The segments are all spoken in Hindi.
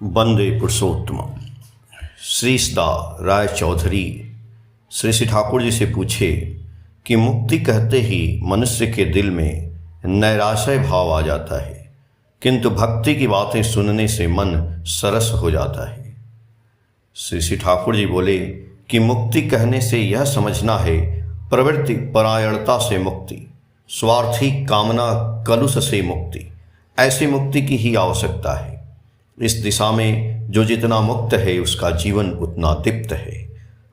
वंदे पुरुषोत्तम। श्री सदा राय चौधरी श्री ठाकुर जी से पूछे कि मुक्ति कहते ही मनुष्य के दिल में नैराश्य भाव आ जाता है, किंतु भक्ति की बातें सुनने से मन सरस हो जाता है। श्री ठाकुर जी बोले कि मुक्ति कहने से यह समझना है प्रवृत्ति परायणता से मुक्ति, स्वार्थी कामना कलुष से मुक्ति, ऐसी मुक्ति की ही आवश्यकता है। इस दिशा में जो जितना मुक्त है उसका जीवन उतना दीप्त है,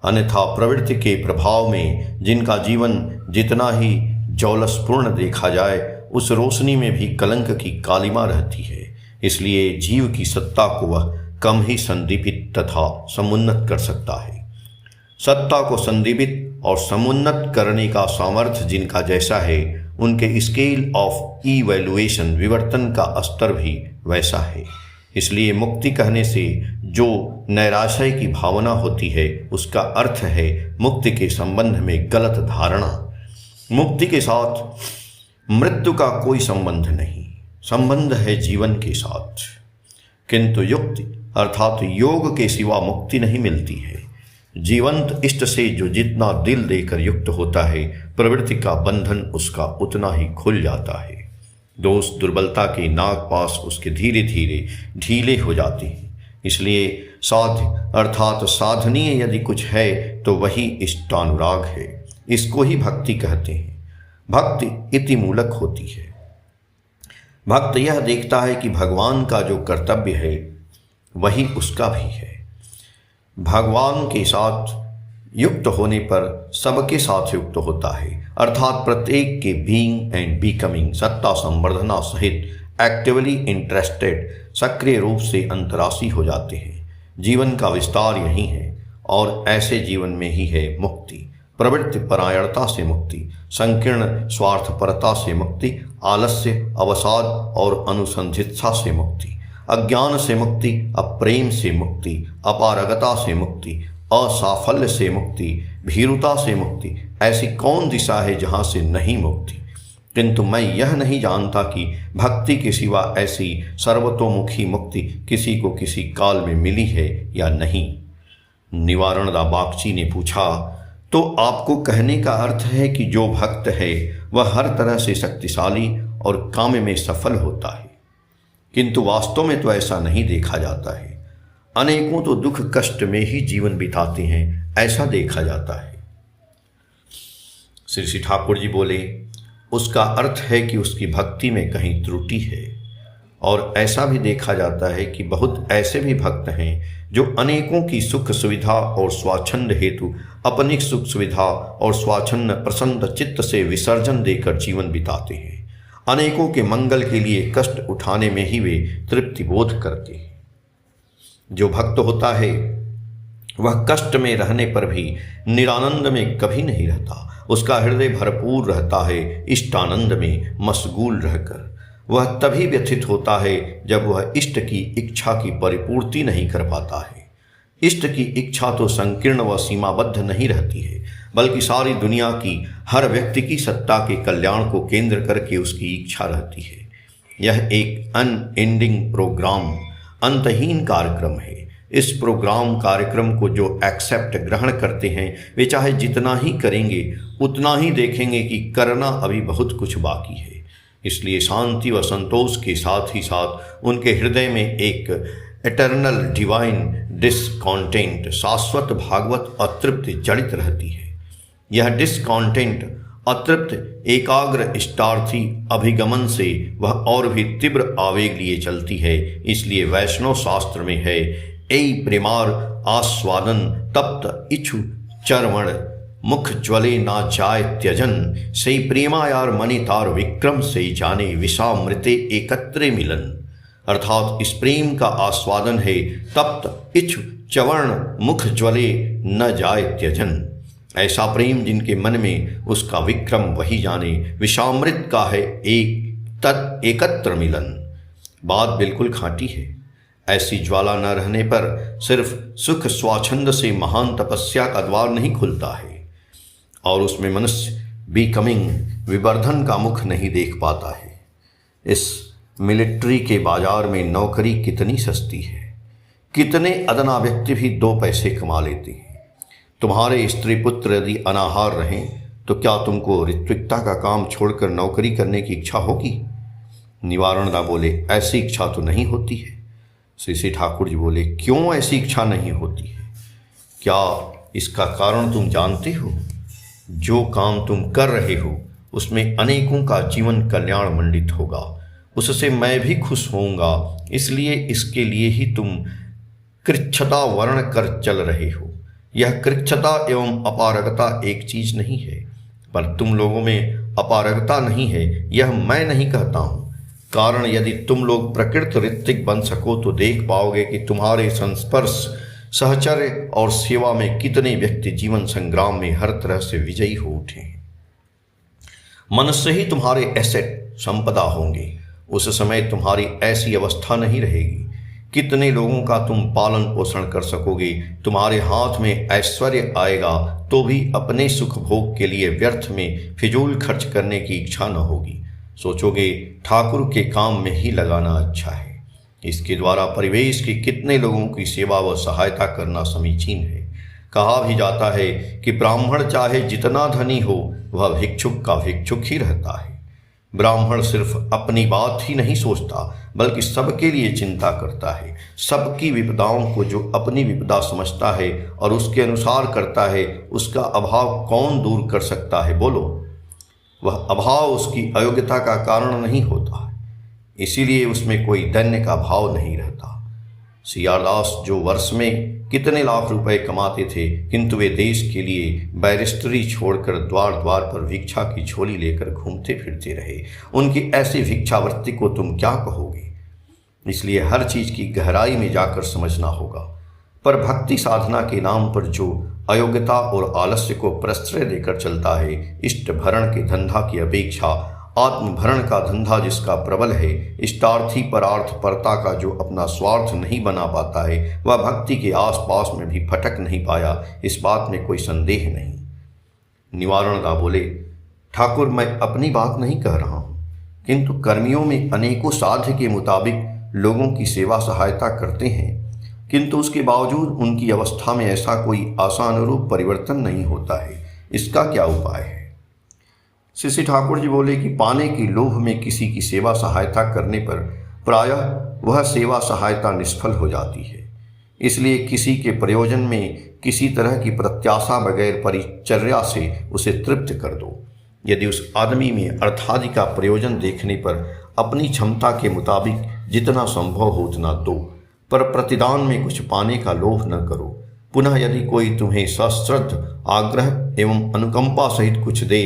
अन्यथा प्रवृत्ति के प्रभाव में जिनका जीवन जितना ही जौलसपूर्ण देखा जाए उस रोशनी में भी कलंक की कालिमा रहती है। इसलिए जीव की सत्ता को वह कम ही संदीपित तथा समुन्नत कर सकता है। सत्ता को संदीपित और समुन्नत करने का सामर्थ्य जिनका जैसा है उनके स्केल ऑफ इवैल्यूएशन विवर्तन का स्तर भी वैसा है। इसलिए मुक्ति कहने से जो नैराश्य की भावना होती है उसका अर्थ है मुक्ति के संबंध में गलत धारणा। मुक्ति के साथ मृत्यु का कोई संबंध नहीं, संबंध है जीवन के साथ। किंतु युक्ति अर्थात योग के सिवा मुक्ति नहीं मिलती है। जीवंत इष्ट से जो जितना दिल देकर युक्त होता है प्रवृत्ति का बंधन उसका उतना ही खुल जाता है। दोष दुर्बलता के नाग पास उसके धीरे धीरे ढीले हो जाते हैं। इसलिए साध्य अर्थात साधनीय यदि कुछ है तो वही इष्टानुराग है। इसको ही भक्ति कहते हैं। भक्ति इति मूलक होती है। भक्त यह देखता है कि भगवान का जो कर्तव्य है वही उसका भी है। भगवान के साथ युक्त होने पर सबके साथ युक्त होता है, अर्थात प्रत्येक के बीइंग एंड बिकमिंग सत्ता संवर्धना सहित एक्टिवली इंटरेस्टेड सक्रिय रूप से अंतराशी हो जाते हैं। जीवन का विस्तार यही है और ऐसे जीवन में ही है मुक्ति। प्रवृत्ति परायणता से मुक्ति, संकीर्ण स्वार्थपरता से मुक्ति, आलस्य अवसाद और अनुसंधित्सा से मुक्ति, अज्ञान से मुक्ति, अप्रेम से मुक्ति, अपारगता से मुक्ति, असाफल्य से मुक्ति, भीरुता से मुक्ति। ऐसी कौन दिशा है जहाँ से नहीं मुक्ति? किंतु मैं यह नहीं जानता कि भक्ति के सिवा ऐसी सर्वतोमुखी मुक्ति किसी को किसी काल में मिली है या नहीं। निवारणदा बागची ने पूछा, तो आपको कहने का अर्थ है कि जो भक्त है वह हर तरह से शक्तिशाली और काम में सफल होता है, किंतु वास्तव में तो ऐसा नहीं देखा जाता है। अनेकों तो दुख कष्ट में ही जीवन बिताते हैं, ऐसा देखा जाता है। श्री ठाकुर जी बोले, उसका अर्थ है कि उसकी भक्ति में कहीं त्रुटि है। और ऐसा भी देखा जाता है कि बहुत ऐसे भी भक्त हैं जो अनेकों की सुख सुविधा और स्वाच्छंद हेतु अपनी सुख सुविधा और स्वाच्छंद प्रसन्न चित्त से विसर्जन देकर जीवन बिताते हैं। अनेकों के मंगल के लिए कष्ट उठाने में ही वे तृप्ति बोध करते हैं। जो भक्त होता है वह कष्ट में रहने पर भी निरानंद में कभी नहीं रहता। उसका हृदय भरपूर रहता है इष्टानंद में मशगूल रहकर। वह तभी व्यथित होता है जब वह इष्ट की इच्छा की परिपूर्ति नहीं कर पाता है। इष्ट की इच्छा तो संकीर्ण व सीमाबद्ध नहीं रहती है, बल्कि सारी दुनिया की हर व्यक्ति की सत्ता के कल्याण को केंद्र करके उसकी इच्छा रहती है। यह एक अनएंडिंग प्रोग्राम, अंतहीन कार्यक्रम है। इस प्रोग्राम कार्यक्रम को जो एक्सेप्ट ग्रहण करते हैं वे चाहे जितना ही करेंगे उतना ही देखेंगे कि करना अभी बहुत कुछ बाकी है। इसलिए शांति व संतोष के साथ ही साथ उनके हृदय में एक एटर्नल डिवाइन डिसकॉन्टेंट, शाश्वत भागवत अतृप्ति जड़ित रहती है। यह डिसकॉन्टेंट अतृप्त एकाग्र इष्टार्थी अभिगमन से वह और भी तीव्र आवेग लिए चलती है। इसलिए वैष्णव शास्त्र में है, एई प्रेमार आस्वादन तप्त इच्छु चरवण मुख ज्वले ना जाय त्यजन, से प्रेमायार मणि तार विक्रम से जाने विषामृते एकत्रे मिलन। अर्थात इस प्रेम का आस्वादन है तप्त इच्छु चवर्ण मुख ज्वले न जाय त्यजन। ऐसा प्रेम जिनके मन में उसका विक्रम वही जाने, विषामृत का है एकत्र मिलन। बात बिल्कुल खाटी है। ऐसी ज्वाला न रहने पर सिर्फ सुख स्वाच्छंद से महान तपस्या का द्वार नहीं खुलता है और उसमें मनुष्य बिकमिंग विवर्धन का मुख नहीं देख पाता है। इस मिलिट्री के बाजार में नौकरी कितनी सस्ती है। कितने अदना व्यक्ति भी 2 पैसे कमा लेते हैं। तुम्हारे स्त्री पुत्र यदि अनाहार रहें तो क्या तुमको ऋत्विकता का काम छोड़कर नौकरी करने की इच्छा होगी? निवारणदा बोले, ऐसी इच्छा तो नहीं होती है। श्री श्री ठाकुर जी बोले, क्यों ऐसी इच्छा नहीं होती है? क्या इसका कारण तुम जानते हो? जो काम तुम कर रहे हो उसमें अनेकों का जीवन कल्याण मंडित होगा, उससे मैं भी खुश होऊंगा, इसलिए इसके लिए ही तुम कृच्छता वर्ण कर चल रहे हो। यह कृच्छता एवं अपारगता एक चीज नहीं है, पर तुम लोगों में अपारगता नहीं है यह मैं नहीं कहता हूं। कारण यदि तुम लोग प्रकृत ऋत्विक बन सको तो देख पाओगे कि तुम्हारे संस्पर्श, सहचर्य और सेवा में कितने व्यक्ति जीवन संग्राम में हर तरह से विजयी हो उठे हैं। मनुष्य ही तुम्हारे एसेट, संपदा होंगे। उस समय तुम्हारी ऐसी अवस्था नहीं रहेगी। कितने लोगों का तुम पालन पोषण कर सकोगे? तुम्हारे हाथ में ऐश्वर्य आएगा तो भी अपने सुख भोग के लिए व्यर्थ में फिजूल खर्च करने की इच्छा न होगी। सोचोगे ठाकुर के काम में ही लगाना अच्छा है। इसके द्वारा परिवेश के कितने लोगों की सेवा व सहायता करना समीचीन है। कहा भी जाता है कि ब्राह्मण चाहे जितना धनी हो वह भिक्षुक का भिक्षुक ही रहता है। ब्राह्मण सिर्फ अपनी बात ही नहीं सोचता बल्कि सबके लिए चिंता करता है। सबकी विपदाओं को जो अपनी विपदा समझता है और उसके अनुसार करता है, उसका अभाव कौन दूर कर सकता है बोलो? वह अभाव उसकी अयोग्यता का कारण नहीं होता है, इसीलिए उसमें कोई दैन्य का भाव नहीं रहता। सियारदास जो वर्ष में कितने लाख रुपए कमाते थे, किंतु वे देश के लिए बैरिस्टरी छोड़कर द्वार द्वार पर भिक्षा की झोली लेकर घूमते फिरते रहे। उनकी ऐसी भिक्षावृत्ति को तुम क्या कहोगे? इसलिए हर चीज की गहराई में जाकर समझना होगा। पर भक्ति साधना के नाम पर जो अयोग्यता और आलस्य को प्रश्रय देकर चलता है, इष्ट भरण के धंधा की अपेक्षा आत्मभरण का धंधा जिसका प्रबल है, इष्टार्थी परार्थ परता का जो अपना स्वार्थ नहीं बना पाता है, वह भक्ति के आसपास में भी फटक नहीं पाया, इस बात में कोई संदेह नहीं। निवारणदा बोले, ठाकुर मैं अपनी बात नहीं कह रहा हूँ, किंतु कर्मियों में अनेकों साध्य के मुताबिक लोगों की सेवा सहायता करते हैं, किंतु उसके बावजूद उनकी अवस्था में ऐसा कोई आशानुरूप परिवर्तन नहीं होता है। इसका क्या उपाय है? श्री श्री ठाकुर जी बोले कि पाने की लोभ में किसी की सेवा सहायता करने पर प्रायः वह सेवा सहायता निष्फल हो जाती है। इसलिए किसी के प्रयोजन में किसी तरह की प्रत्याशा बगैर परिचर्या से उसे तृप्त कर दो। यदि उस आदमी में अर्थादि का प्रयोजन देखने पर अपनी क्षमता के मुताबिक जितना संभव हो उतना दो, पर प्रतिदान में कुछ पाने का लोभ न करो। पुनः यदि कोई तुम्हें सश्रद्ध आग्रह एवं अनुकंपा सहित कुछ दे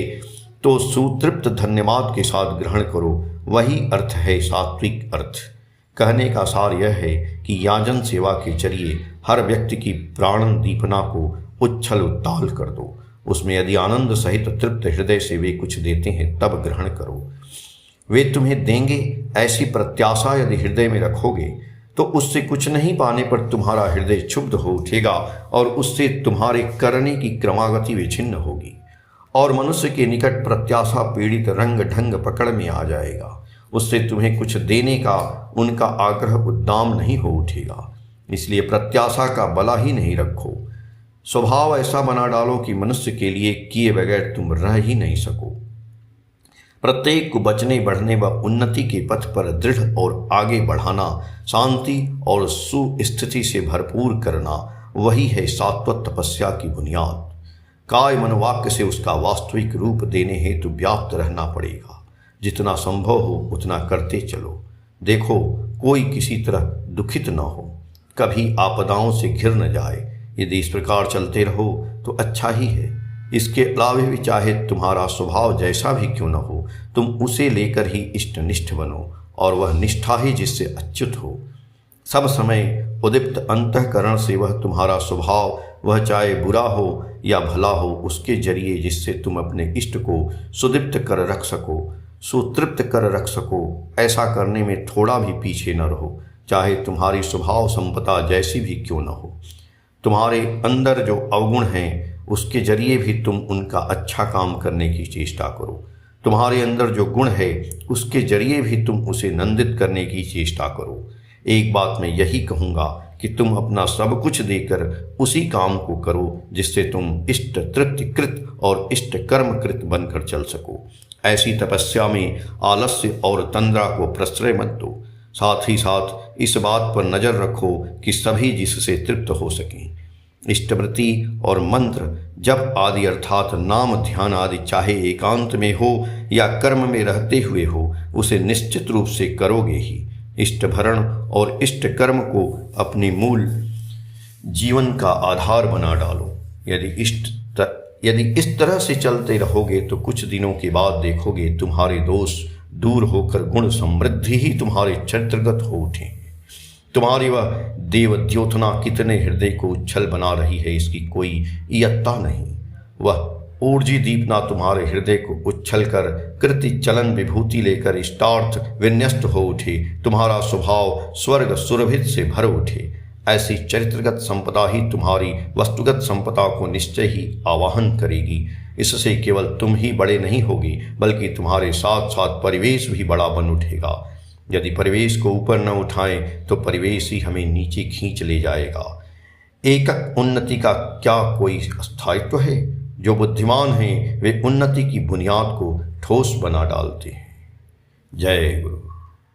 तो सुतृप्त धन्यवाद के साथ ग्रहण करो। वही अर्थ है सात्विक अर्थ। कहने का सार यह है कि याजन सेवा के जरिए हर व्यक्ति की प्राण दीपना को उच्छल उत्ताल कर दो। उसमें यदि आनंद सहित तृप्त हृदय से वे कुछ देते हैं तब ग्रहण करो। वे तुम्हें देंगे ऐसी प्रत्याशा यदि हृदय में रखोगे तो उससे कुछ नहीं पाने पर तुम्हारा हृदय क्षुब्ध हो उठेगा और उससे तुम्हारे करने की क्रमागति विच्छिन्न होगी और मनुष्य के निकट प्रत्याशा पीड़ित रंग ढंग पकड़ में आ जाएगा। उससे तुम्हें कुछ देने का उनका आग्रह उद्दाम नहीं हो उठेगा। इसलिए प्रत्याशा का बला ही नहीं रखो। स्वभाव ऐसा बना डालो कि मनुष्य के लिए किए बगैर तुम रह ही नहीं सको। प्रत्येक को बचने बढ़ने व उन्नति के पथ पर दृढ़ और आगे बढ़ाना, शांति और सुस्थिति से भरपूर करना, वही है सात्वत तपस्या की बुनियाद। काय मनोवाक्य से उसका वास्तविक रूप देने हेतु व्याप्त रहना पड़ेगा। जितना संभव हो उतना करते चलो। देखो कोई किसी तरह दुखित न हो, कभी आपदाओं से घिर न जाए। यदि इस प्रकार चलते रहो तो अच्छा ही है। इसके अलावा भी चाहे तुम्हारा स्वभाव जैसा भी क्यों न हो, तुम उसे लेकर ही इष्टनिष्ठ बनो और वह निष्ठा ही जिससे अच्युत हो। सब समय उदीप्त अंतःकरण से वह तुम्हारा स्वभाव, वह चाहे बुरा हो या भला हो, उसके जरिए जिससे तुम अपने इष्ट को सुदीप्त कर रख सको, सुतृप्त कर रख सको, ऐसा करने में थोड़ा भी पीछे न रहो। चाहे तुम्हारी स्वभाव संपदा जैसी भी क्यों न हो, तुम्हारे अंदर जो अवगुण हैं उसके जरिए भी तुम उनका अच्छा काम करने की चेष्टा करो। तुम्हारे अंदर जो गुण है उसके जरिए भी तुम उसे नंदित करने की चेष्टा करो। एक बात मैं यही कहूँगा कि तुम अपना सब कुछ देकर उसी काम को करो जिससे तुम इष्ट तृप्तिकृत और इष्ट कर्मकृत बनकर चल सको। ऐसी तपस्या में आलस्य और तंद्रा को प्रश्रय मत दो। साथ ही साथ इस बात पर नजर रखो कि सभी जिससे तृप्त हो सकें। इष्टवृत्ति और मंत्र जप आदि अर्थात नाम ध्यान आदि चाहे एकांत में हो या कर्म में रहते हुए हो, उसे निश्चित रूप से करोगे ही। इष्ट भरण और इष्ट कर्म को अपनी मूल जीवन का आधार बना डालो। यदि इस तरह से चलते रहोगे तो कुछ दिनों के बाद देखोगे तुम्हारे दोष दूर होकर गुण समृद्धि ही तुम्हारे चरित्रगत हो उठे। तुम्हारी वह देव द्योतना कितने हृदय को उच्छल बना रही है, इसकी कोई इयत्ता नहीं। वह ऊर्जी दीपना तुम्हारे हृदय को उच्छल कर कृति चलन विभूति लेकर इष्टार्थ विन्यस्त हो उठे। तुम्हारा स्वभाव स्वर्ग सुरभित से भर उठे। ऐसी चरित्रगत संपदा ही तुम्हारी वस्तुगत संपदा को निश्चय ही आवाहन करेगी। इससे केवल तुम ही बड़े नहीं होगे, बल्कि तुम्हारे साथ साथ परिवेश भी बड़ा बन उठेगा। यदि परिवेश को ऊपर न उठाएं तो परिवेश ही हमें नीचे खींच ले जाएगा। एकक उन्नति का क्या कोई स्थायित्व है? जो बुद्धिमान हैं वे उन्नति की बुनियाद को ठोस बना डालते हैं। जय गुरु।